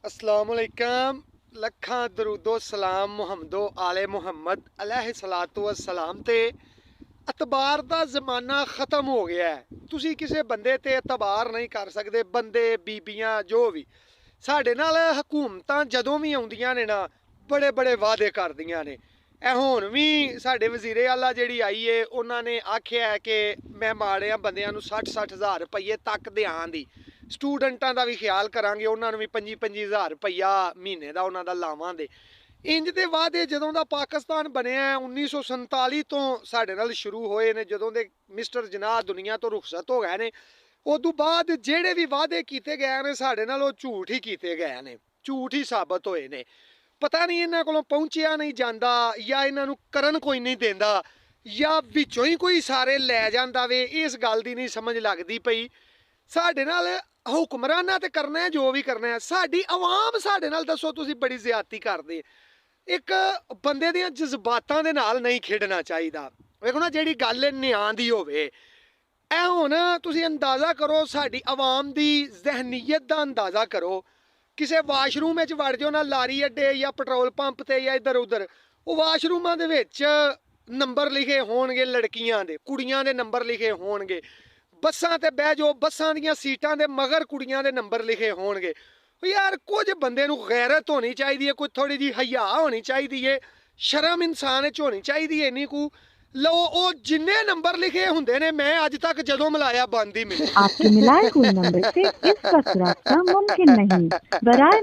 अस्सलामुअलैकुम। लखा दरूदो सलाम मुहम्मदो आले मुहम्मद अलैहि सलातु वस्सलाम। ते अतबार का जमाना खत्म हो गया है। तुसी किसी बंदे ते अतबार नहीं कर सकते। बंदे बीबियां जो भी साढ़े नाल हुकूमतां जदों भी आउंदियां ने ना बड़े बड़े वादे करदियां ने। ए हुण भी साढ़े वजीरे आला जिहड़ी आई है उन्होंने आख्या है कि मैं माड़ियां बंदियां नूं 60-60 हज़ार रुपये तक देआं दी। स्टूडेंटां दा भी ख्याल करांगे, उन्हां नूं भी 25-25 हज़ार रुपया महीने दा उन्हां दा लावांगे। इंज दे वादे जदों दा पाकिस्तान बनिया 1947 तो साढ़े नाल शुरू होए ने, जदों दे मिस्टर जिनाह दुनिया तो रुखसत हो गए ने। उदों बाद जेहड़े भी वादे कीते गए ने साढ़े नाल ओह झूठ ही कीते गए ने, झूठ ही साबित होए ने। पता नहीं इन्हां कोलों पहुंचिया नहीं जांदा या इन्हां नूं करन कोई नहीं देंदा या विचों ही कोई सारे लै जांदा वे। इस गल दी नहीं समझ लगदी पई। साढ़े नाल हुक्मराना ते करना है जो भी करना है, साडी आवाम साढ़े नाल दसो तुसी बड़ी ज्यादती करदे। एक बंदे दियां जज्बातां दे नाल नहीं खेडना चाहिदा। वेखो ना जिहड़ी गल न्याय दी होवे, ए हुण तुसी अंदाज़ा करो साडी आवाम दी जहनीयत दा अंदाज़ा करो। किसी वाशरूम विच वड़ जाओ ना, लारी अड्डे या पेट्रोल पंप ते या इधर उधर, वो वाशरूमां दे विच नंबर लिखे होणगे लड़कियां दे, कुड़ियां दे नंबर लिखे होणगे। बसां ते बह जाओ, बसां दियां सीटां दे मगर कुड़ियां दे नंबर लिखे होणगे। यार कुछ बंदे नूं गैरत होनी चाहिदी है, कोई थोड़ी जी हया होनी चाहिदी है, शर्म इंसान च होनी चाहिदी है। इन्नी कू लो ओ जिन्ने नंबर लिखे हुंदे ने, मैं अज तक जदों मिलाया बंद ही मिले। आपके मिलाए हुए नंबर से इस वक्त रास्ता मुमकिन नहीं। बराए